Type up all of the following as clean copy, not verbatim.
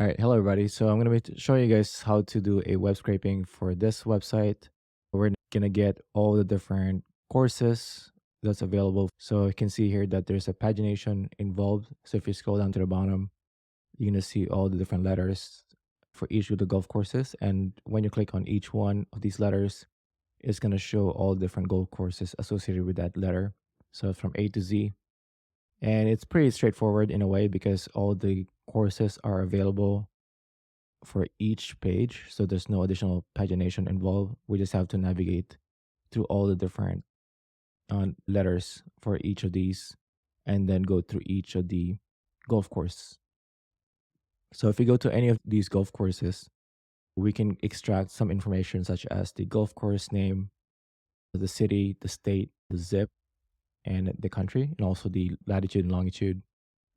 All right, hello everybody. So I'm going to be showing you guys how to do a web scraping for this website. We're going to get all the different courses that's available. So you can see here that there's a pagination involved. So if you scroll down to the bottom, you're going to see all the different letters for each of the golf courses. And when you click on each one of these letters, it's going to show all different golf courses associated with that letter. So from A to Z. And it's pretty straightforward in a way because all the courses are available for each page. So there's no additional pagination involved. We just have to navigate through all the different letters for each of these and then go through each of the golf course. So if we go to any of these golf courses, we can extract some information such as the golf course name, the city, the state, the zip, and the country, and also the latitude and longitude,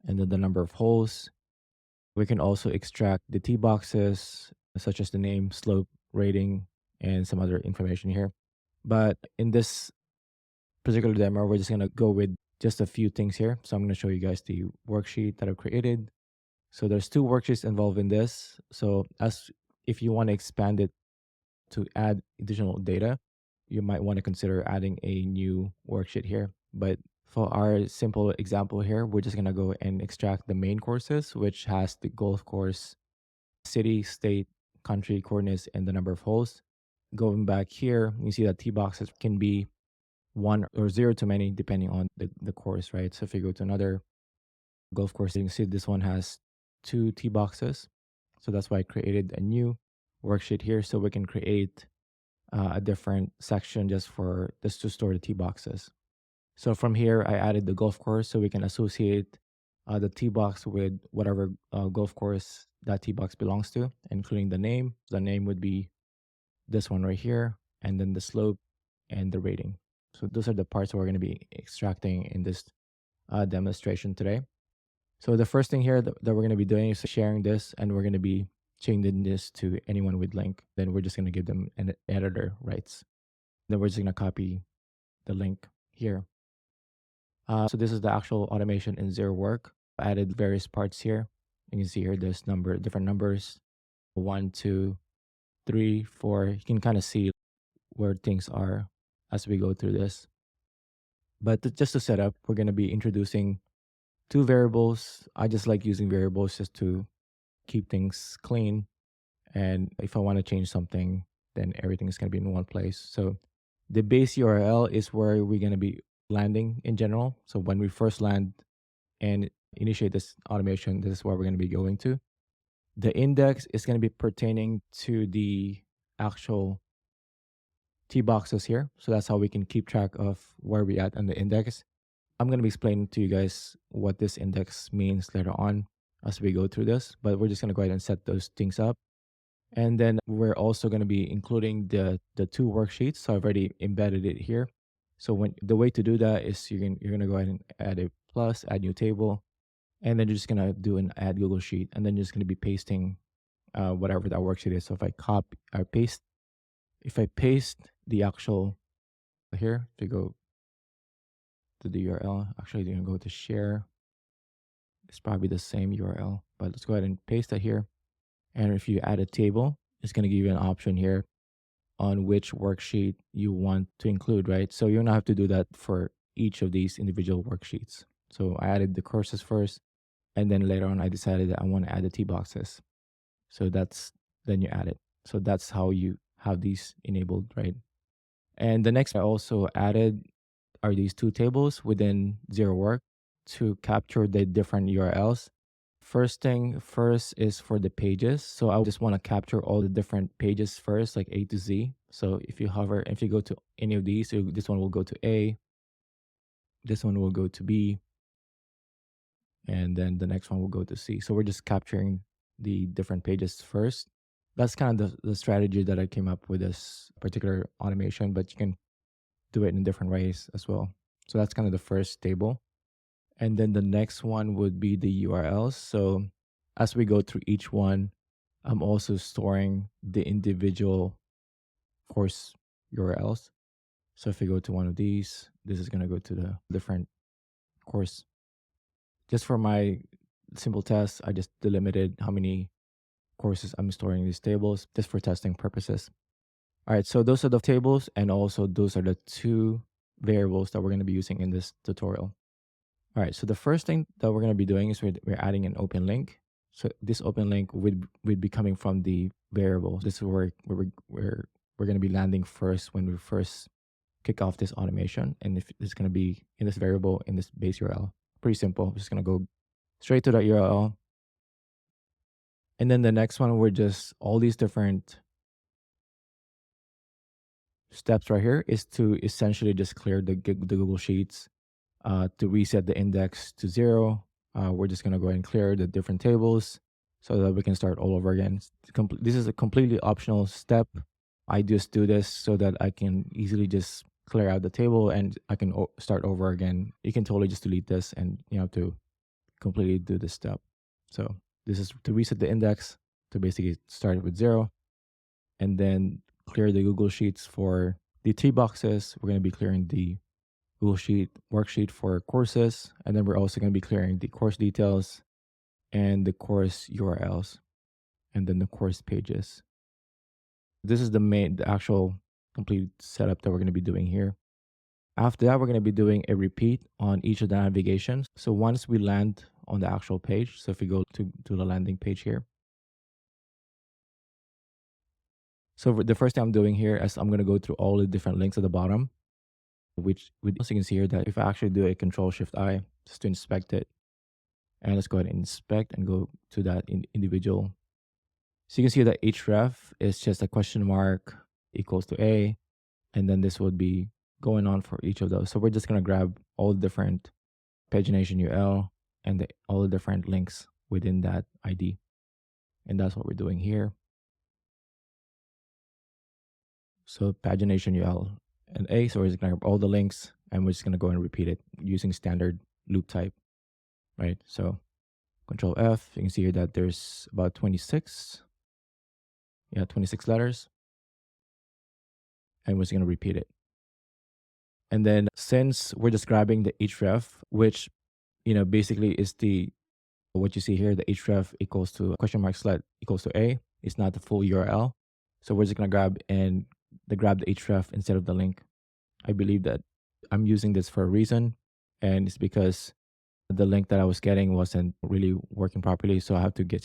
and then the number of holes. We can also extract the tee boxes, such as the name, slope, rating, and some other information here. But in this particular demo, we're just going to go with just a few things here. So I'm going to show you guys the worksheet that I've created. So there's two worksheets involved in this. So as if you want to expand it to add additional data, you might want to consider adding a new worksheet here. But for our simple example here, we're just going to go and extract the main courses, which has the golf course, city, state, country, coordinates, and the number of holes. Going back here, you see that tee boxes can be one or zero too many, depending on the course, right? So if you go to another golf course, you can see this one has two tee boxes. So that's why I created a new worksheet here so we can create a different section just to store the tee boxes. So from here, I added the golf course so we can associate the tee box with whatever golf course that tee box belongs to, including the name. The name would be this one right here, and then the slope and the rating. So those are the parts we're going to be extracting in this demonstration today. So the first thing here that we're going to be doing is sharing this, and we're going to be changing this to anyone with link. Then we're just going to give them an editor rights. Then we're just going to copy the link here. So this is the actual automation in ZeroWork. I added various parts here. You can see here there's different numbers, 1, 2, 3, 4. You can kind of see where things are as we go through this. But just to set up, we're going to be introducing two variables. I just like using variables just to keep things clean. And if I want to change something, then everything is going to be in one place. So the base URL is where we're going to be landing in general. So when we first land and initiate this automation, this is where we're going to be going to. The index is going to be pertaining to the actual tee boxes here. So that's how we can keep track of where we at on the index. I'm going to be explaining to you guys what this index means later on as we go through this, but we're just going to go ahead and set those things up. And then we're also going to be including the two worksheets. So I've already embedded it here. So when the way to do that is you're going to go ahead and add a plus, add new table, and then you're just going to do an add Google Sheet, and then you're just going to be pasting whatever that worksheet is. So if I copy or paste, if I paste the actual here, to go to the URL, actually you're going to go to share. It's probably the same URL, but let's go ahead and paste that here. And if you add a table, it's going to give you an option here on which worksheet you want to include, right? So you don't have to do that for each of these individual worksheets. So I added the courses first, and then later on I decided that I want to add the tee boxes. So then you add it. So that's how you have these enabled, right? And the next I also added are these two tables within ZeroWork to capture the different URLs. First thing first is for the pages. So I just want to capture all the different pages first, like A to Z. So if you hover, if you go to any of these, so this one will go to A, this one will go to B, and then the next one will go to C. So we're just capturing the different pages first. That's kind of the strategy that I came up with this particular automation, but you can do it in different ways as well. So that's kind of the first table. And then the next one would be the URLs. So as we go through each one, I'm also storing the individual course URLs. So if we go to one of these, this is going to go to the different course. Just for my simple test, I just delimited how many courses I'm storing these tables just for testing purposes. All right, so those are the tables, and also those are the two variables that we're going to be using in this tutorial. All right, so the first thing that we're going to be doing is we're adding an open link. So this open link would be coming from the variable. This is where we're going to be landing first when we first kick off this automation. And if it's going to be in this variable in this base URL, pretty simple. We're just going to go straight to that URL. And then the next one, we're just all these different steps right here is to essentially just clear the Google Sheets to reset the index to 0. We're just going to go ahead and clear the different tables so that we can start all over again. This is a completely optional step. I just do this so that I can easily just clear out the table and I can start over again. You can totally just delete this and you have to completely do this step. So this is to reset the index to basically start with 0 and then clear the Google Sheets for the T boxes. We're going to be clearing the Google Sheet worksheet for courses. And then we're also going to be clearing the course details and the course URLs and then the course pages. This is the actual complete setup that we're going to be doing here. After that, we're going to be doing a repeat on each of the navigations. So once we land on the actual page, so if we go to the landing page here. So the first thing I'm doing here is I'm going to go through all the different links at the bottom, which also you can see here that if I actually do a Control-Shift-I just to inspect it, and let's go ahead and inspect and go to that individual. So you can see that href is just a question mark equals to A, and then this would be going on for each of those. So we're just going to grab all the different pagination URL and all the different links within that ID. And that's what we're doing here. So pagination URL and A, so we're just going to grab all the links and we're just going to go and repeat it using standard loop type, right? So Control F, you can see here that there's about 26 letters. And we're just going to repeat it. And then since we're just grabbing the href, which, basically is what you see here, the href equals to question mark select equals to A, it's not the full URL. So we're just going to grab the href instead of the link. I believe that I'm using this for a reason, and it's because the link that I was getting wasn't really working properly. So I have to get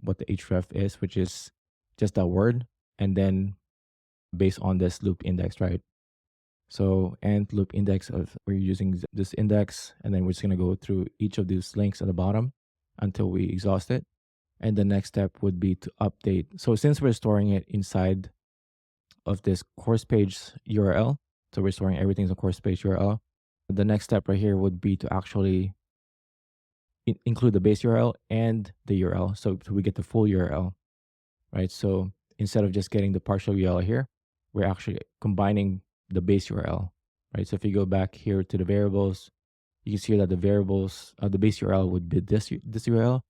what the href is, which is just that word, and then based on this loop index, right? So and loop index we're using this index, and then we're just going to go through each of these links at the bottom until we exhaust it. And the next step would be to update. So since we're storing it inside of this course page URL, so we're storing everything in the course page URL, the next step right here would be to actually include the base URL and the URL. So we get the full URL, right? So instead of just getting the partial URL here, we're actually combining the base URL, right? So if you go back here to the variables, you can see that the base URL would be this URL,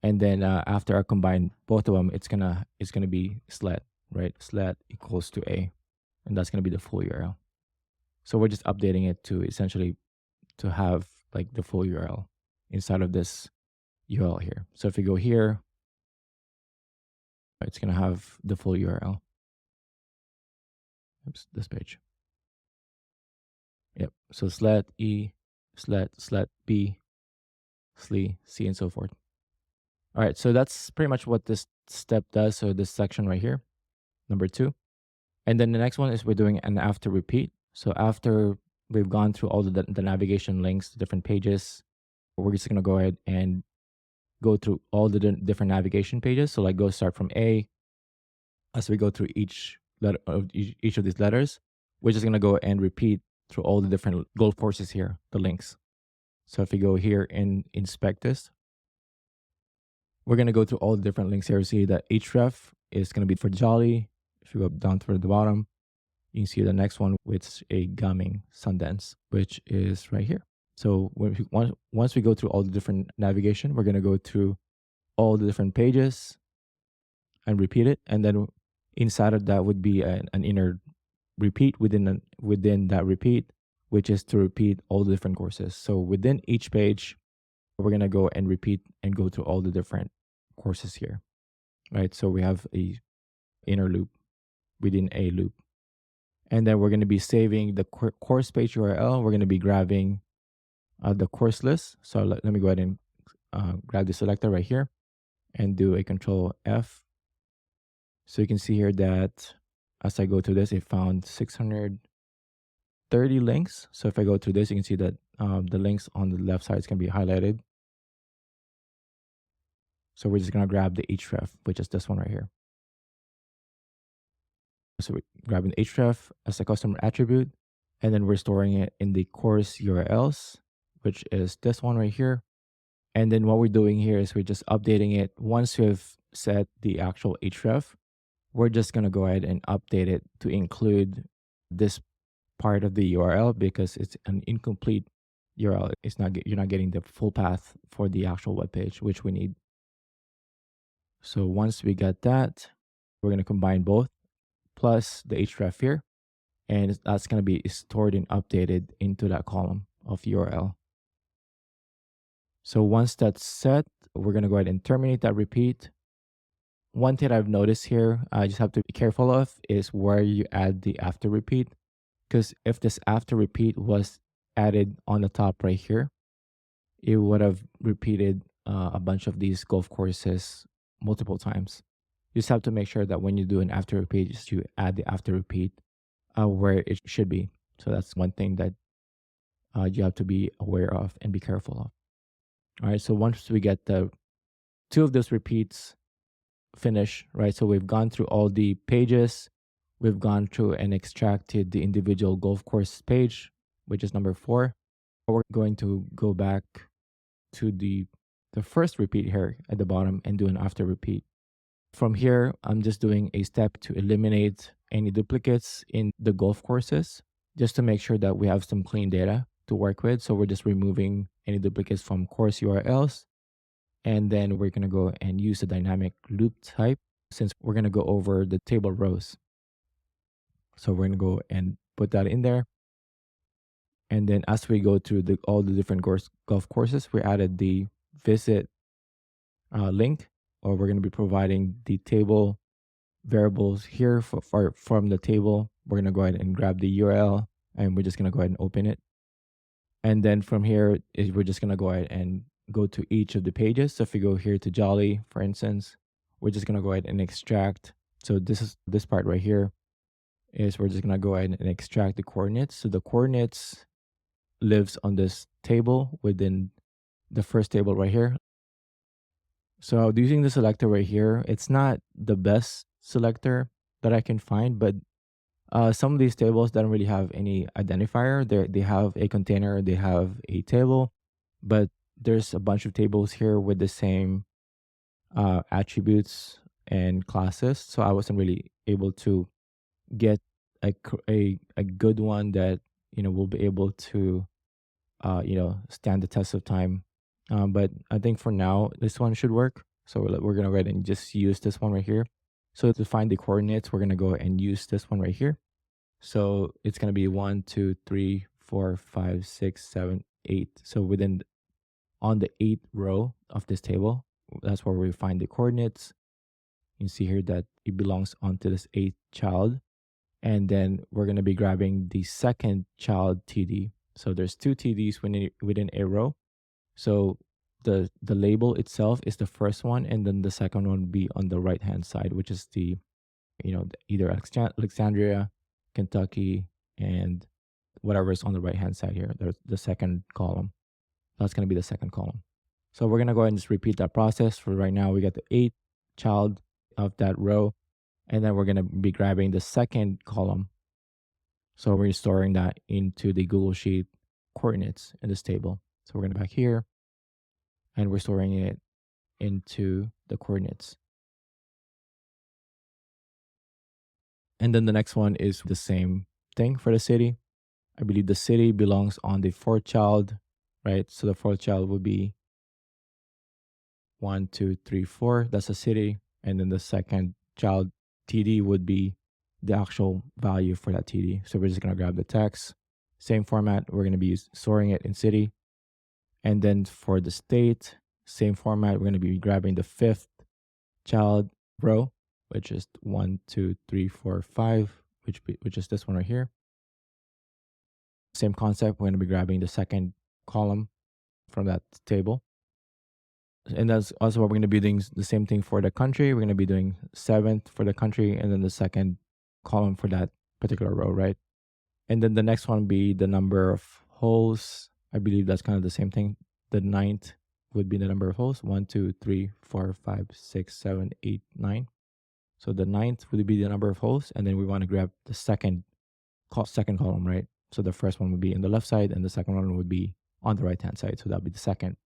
and then after I combine both of them, it's gonna be slet, right? Slet equals to A, and that's gonna be the full URL. So we're just updating it to essentially to have like the full URL inside of this URL here. So if you go here, it's gonna have the full URL. Oops, this page. Yep. So slet E, slet B, sli, C, and so forth. All right. So that's pretty much what this step does. So this section right here, number 2. And then the next one is we're doing an after repeat. So after we've gone through all the navigation links, different pages, we're just going to go ahead and go through all the different navigation pages. So like start from A. As we go through each of these letters, we're just going to go and repeat through all the different golf courses here, the links. So if we go here and inspect this, we're going to go through all the different links here. See that href is going to be for Jolly. If you go down to the bottom, you can see the next one, with a Gaming Sundance, which is right here. So once we go through all the different navigation, we're going to go through all the different pages and repeat it. And then inside of that would be an inner repeat within that repeat, which is to repeat all the different courses. So within each page, we're going to go and repeat and go through all the different courses here. right? So we have a inner loop within a loop. And then we're going to be saving the course page URL. We're going to be grabbing the course list. So let me go ahead and grab the selector right here and do a control F. So you can see here that as I go to this, it found 630 links. So if I go to this, you can see that the links on the left side is going to be highlighted. So we're just going to grab the href, which is this one right here. So we're grabbing the href as a customer attribute, and then we're storing it in the course URLs, which is this one right here. And then what we're doing here is we're just updating it. Once we've set the actual href, we're just going to go ahead and update it to include this part of the URL because it's an incomplete URL. It's not you're not getting the full path for the actual web page, which we need. So once we get that, we're going to combine both plus the href here, and that's going to be stored and updated into that column of URL. So once that's set, we're going to go ahead and terminate that repeat. One thing I've noticed here, I just have to be careful of is where you add the after repeat. Because if this after repeat was added on the top right here, it would have repeated a bunch of these golf courses multiple times. You just have to make sure that when you do an after repeat, just you add the after repeat where it should be. So that's one thing that you have to be aware of and be careful of. All right. So once we get the two of those repeats finished, right? So we've gone through all the pages. We've gone through and extracted the individual golf course page, which is number 4. We're going to go back to the first repeat here at the bottom and do an after repeat. From here, I'm just doing a step to eliminate any duplicates in the golf courses, just to make sure that we have some clean data to work with. So we're just removing any duplicates from course URLs. And then we're going to go and use the dynamic loop type since we're going to go over the table rows. So we're going to go and put that in there. And then as we go through all the different golf courses, we added the visit link, or we're going to be providing the table variables here from the table. We're going to go ahead and grab the URL, and we're just going to go ahead and open it. And then from here, we're just going to go ahead and go to each of the pages. So if we go here to Jolly, for instance, we're just going to go ahead and extract. So this part right here is we're just going to go ahead and extract the coordinates. So the coordinates lives on this table within the first table right here. So using the selector right here, it's not the best selector that I can find, but some of these tables don't really have any identifier. They have a container, they have a table, but there's a bunch of tables here with the same attributes and classes. So I wasn't really able to get a good one that will be able to stand the test of time. But I think for now this one should work. So we're gonna go ahead and just use this one right here. So to find the coordinates, we're gonna go and use this one right here. So it's gonna be 1, 2, 3, 4, 5, 6, 7, 8. So on the 8th row of this table, that's where we find the coordinates. You can see here that it belongs onto this 8th child. And then we're going to be grabbing the second child TD. So there's 2 TDs within a row. So the label itself is the first one, and then the second one will be on the right hand side, which is either Alexandria, Kentucky, and whatever is on the right hand side here. There's the second column. That's going to be the second column. So we're going to go ahead and just repeat that process. For right now, we got the 8th child of that row, and then we're going to be grabbing the second column. So we're storing that into the Google Sheet coordinates in this table. So we're going to back here, and we're storing it into the coordinates. And then the next one is the same thing for the city. I believe the city belongs on the 4th child, right? So the 4th child would be 1, 2, 3, 4. That's a city. And then the second child TD would be the actual value for that TD. So we're just going to grab the text, same format. We're going to be storing it in city. And then for the state, same format. We're going to be grabbing the 5th child row, which is 1, 2, 3, 4, 5, which is this one right here. Same concept. We're going to be grabbing the second column from that table. And that's also what we're going to be doing the same thing for the country. We're going to be doing seventh for the country and then the second column for that particular row, right? And then the next one be the number of holes. I believe that's kind of the same thing. The ninth would be the number of holes. 1, 2, 3, 4, 5, 6, 7, 8, 9. So the ninth would be the number of holes. And then we want to grab the second column, right? So the first one would be in the left side and the second one would be on the right hand side. So that would be the second.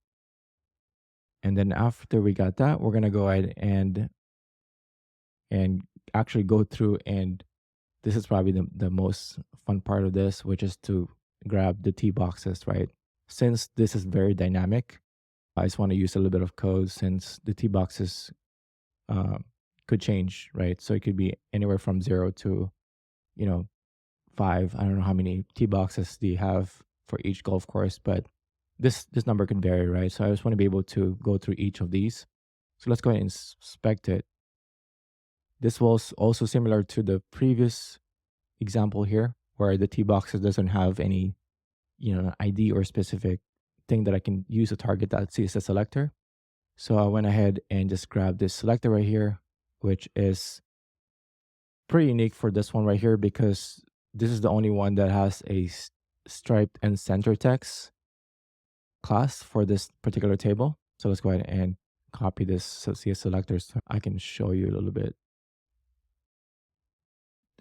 And then after we got that, we're gonna go ahead and actually go through, and this is probably the most fun part of this, which is to grab the T boxes, right? Since this is very dynamic, I just want to use a little bit of code since the T boxes uh, could change, right? So it could be anywhere from 0 to, you know, 5. I don't know how many T boxes do you have for each golf course, but this number could vary, right? So I just want to be able to go through each of these. So let's go ahead and inspect it. This was also similar to the previous example here, where the T boxes doesn't have any, ID or specific thing that I can use to target that CSS selector. So I went ahead and just grabbed this selector right here, which is pretty unique for this one right here because this is the only one that has a striped and center text class for this particular table. So let's go ahead and copy this CSS selector so I can show you a little bit.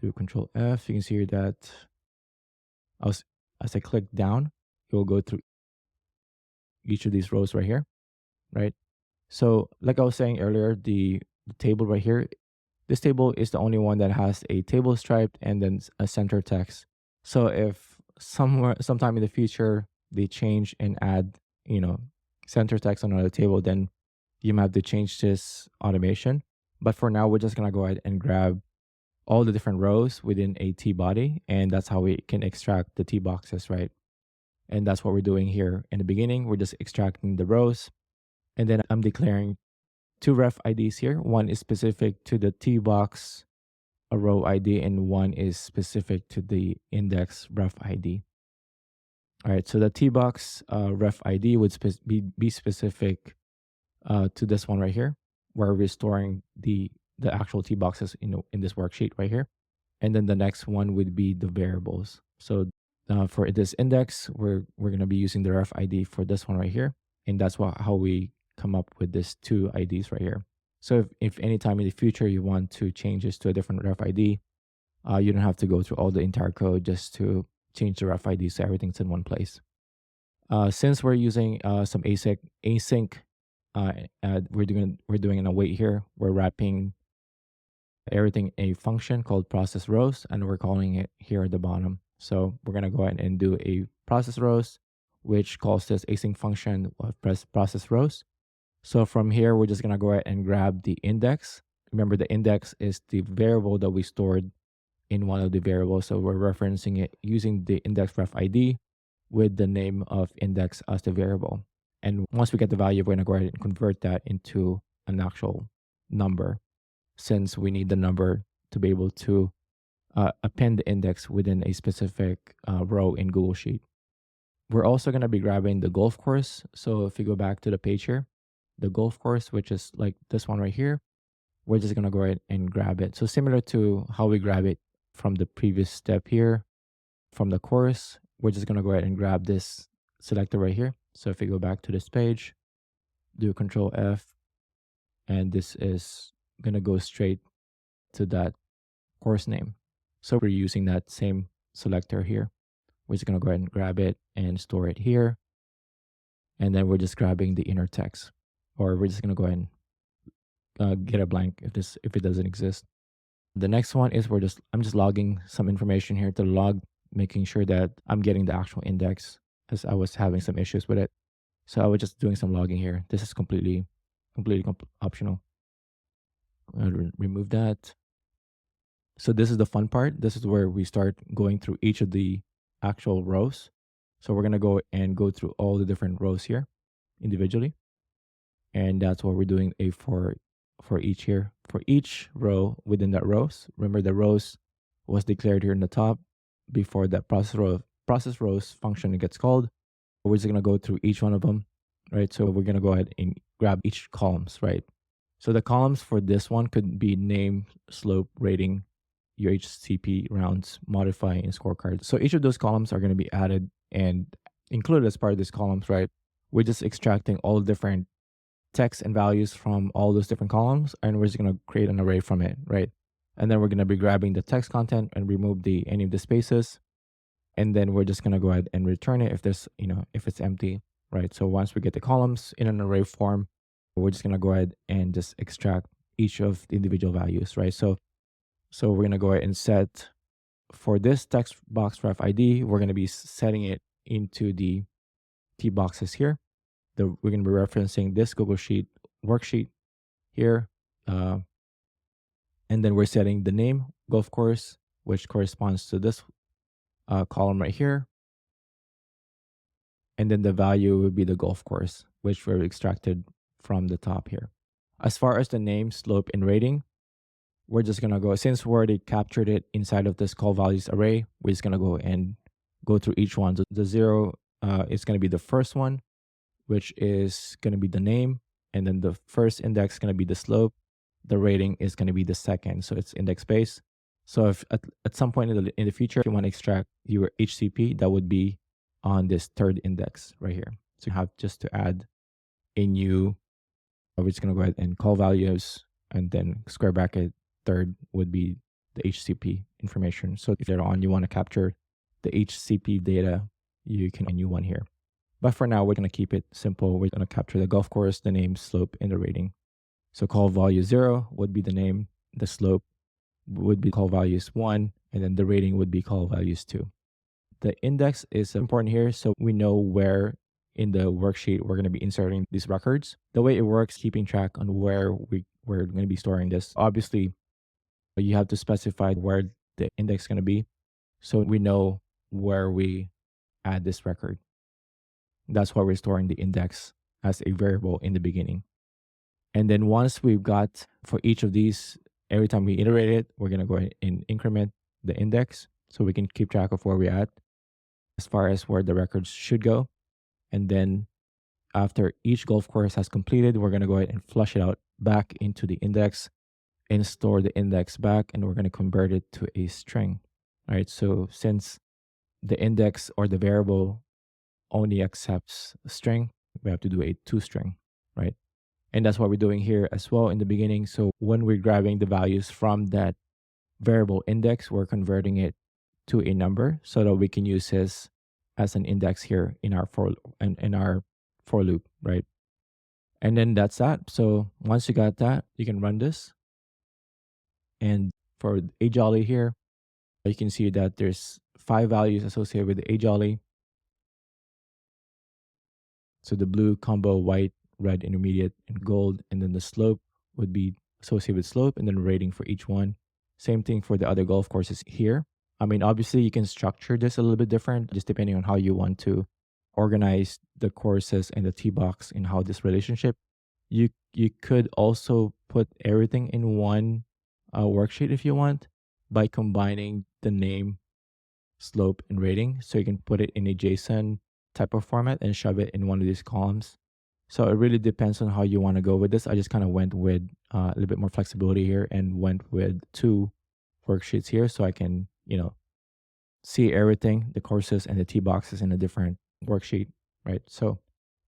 Do Control F. You can see here that as I click down, it will go through each of these rows right here, right? So like I was saying earlier, the table right here, this table is the only one that has a table stripe and then a center text. So if sometime in the future they change and add, center text on another table, then you might have to change this automation. But for now, we're just gonna go ahead and grab all the different rows within a T body, and that's how we can extract the T boxes, right? And that's what we're doing here in the beginning. We're just extracting the rows, and then I'm declaring two ref IDs here. One is specific to the T box a row ID, and one is specific to the index ref ID. All right, so the T box ref ID would be specific to this one right here, where we're storing the actual T boxes in this worksheet right here. And then the next one would be the variables. So for this index, we're going to be using the ref ID for this one right here. And that's how we come up with this two IDs right here. So if anytime in the future you want to change this to a different ref ID, you don't have to go through all the entire code just to change the ref ID so everything's in one place. Since we're using some async, we're doing an await here. We're wrapping everything a function called process rows, and we're calling it here at the bottom. So we're gonna go ahead and do a process rows, which calls this async function of process rows. So from here, we're just gonna go ahead and grab the index. Remember, the index is the variable that we stored in one of the variables. So we're referencing it using the index ref ID with the name of index as the variable. And once we get the value, we're gonna go ahead and convert that into an actual number, since we need the number to be able to append the index within a specific row in Google Sheet. We're also going to be grabbing the golf course. So if you go back to the page here, the golf course, which is like this one right here, we're just going to go ahead and grab it. So similar to how we grab it from the previous step here, from the course, we're just going to go ahead and grab this selector right here. So if you go back to this page, do Control F, and this is going to go straight to that course name. So we're using that same selector here. We're just going to go ahead and grab it and store it here. And then we're just grabbing the inner text, or we're just going to go ahead and get a blank if it doesn't exist. The next one is I'm just logging some information here to log, making sure that I'm getting the actual index, as I was having some issues with it. So I was just doing some logging here. This is completely optional. I'll remove that. So this is the fun part. This is where we start going through each of the actual rows. So we're going to go through all the different rows here individually. And that's what we're doing for each here for each row within that rows. Remember the rows was declared here in the top before that process rows function gets called. We're just gonna go through each one of them, right? So we're gonna go ahead and grab each columns, right? So the columns for this one could be name, slope, rating, your HCP rounds, modify, and scorecard. So each of those columns are gonna be added and included as part of these columns, right? We're just extracting all different text and values from all those different columns, and we're just gonna create an array from it, right? And then we're gonna be grabbing the text content and remove any of the spaces, and then we're just gonna go ahead and return it if if it's empty, right? So once we get the columns in an array form, we're just gonna go ahead and just extract each of the individual values, right? So we're gonna go ahead and set for this text box ref ID, we're gonna be setting it into the T boxes here. We're gonna be referencing this Google Sheet worksheet here, uh, and then we're setting the name golf course, which corresponds to this column right here. And then the value would be the golf course, which were extracted from the top here. As far as the name, slope, and rating, we're just gonna go, since we already captured it inside of this call values array, we're just gonna go and go through each one. So the 0 is gonna be the first one, which is gonna be the name, and then the first index is gonna be the slope. The rating is gonna be the second, so it's index based. So if at some point in the future you want to extract your HCP, that would be on this third index right here. So you have just to add a new, we're just gonna go ahead and call values, and then square bracket third would be the HCP information. So if later on you want to capture the HCP data, you can add a new one here. But for now, we're gonna keep it simple. We're gonna capture the golf course, the name, slope, and the rating. So call value 0 would be the name, the slope would be call values 1, and then the rating would be call values 2. The index is important here, so we know where in the worksheet we're going to be inserting these records. The way it works, keeping track on where we're going to be storing this. Obviously, you have to specify where the index is going to be, so we know where we add this record. That's why we're storing the index as a variable in the beginning. And then once we've got for each of these, every time we iterate it, we're going to go ahead and increment the index so we can keep track of where we're at as far as where the records should go. And then after each golf course has completed, we're going to go ahead and flush it out back into the index and store the index back, and we're going to convert it to a string. All right. So since the index or the variable only accepts a string, we have to do a toString, right? And that's what we're doing here as well in the beginning. So when we're grabbing the values from that variable index, we're converting it to a number so that we can use this as an index here in our for loop, right? And then that's that. So once you got that, you can run this. And for a jolly here, you can see that there's 5 values associated with the a jolly. So the blue combo, white, red, intermediate, and gold. And then the slope would be associated with slope, and then rating for each one. Same thing for the other golf courses here. I mean, obviously you can structure this a little bit different, just depending on how you want to organize the courses and the T box and how this relationship. You could also put everything in one worksheet if you want by combining the name, slope, and rating. So you can put it in a JSON type of format and shove it in one of these columns. So it really depends on how you want to go with this. I just kind of went with a little bit more flexibility here and went with 2 worksheets here so I can, see everything, the courses and the T boxes in a different worksheet, right? So,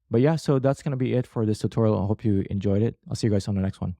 but yeah, so that's going to be it for this tutorial. I hope you enjoyed it. I'll see you guys on the next one.